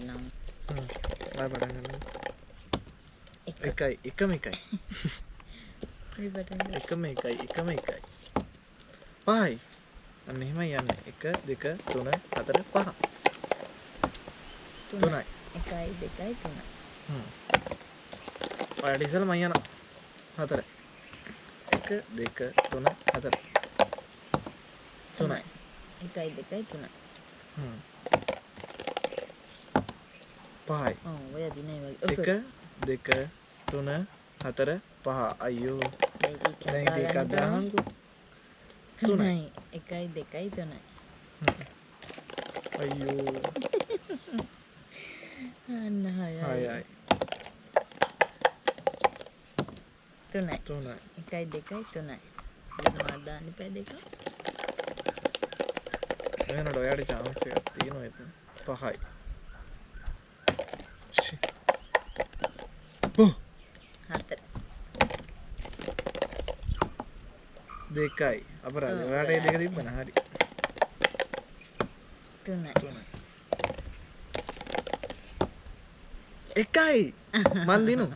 ගන්නවා. ආය පටන් ගන්නවා. එකම එකයි. මේ පටන් ගන්න. එකම එකයි. පහයි. අන්න එහෙමයි යන්නේ. 1 2 3 4 5. 3යි. 1 2 3. ඔයාලට ඉස්සෙල්ලා මම යනවා. 4. 1 2 3 4. 3යි. 1 2 3. පහයි. ඔය දිනේ වගේ. 1 2 3 4 5. අයියෝ. දැන් ඉතින් එකක් දාහන්කෝ. 3යි. 1 2 3යි. අයියෝ. අන්න 6යි. 3යි. 1 2 3යි. දෙනවා දාන්න එපා දෙක. එහෙනම් ඔයාලට chance එකක් තියෙනවා එතන. 5යි. 4. 2යි. අපරාධ. ඔයාලට මේ දෙක තිබ්බන හරි. 3යි. 1යි. මන් දිනු.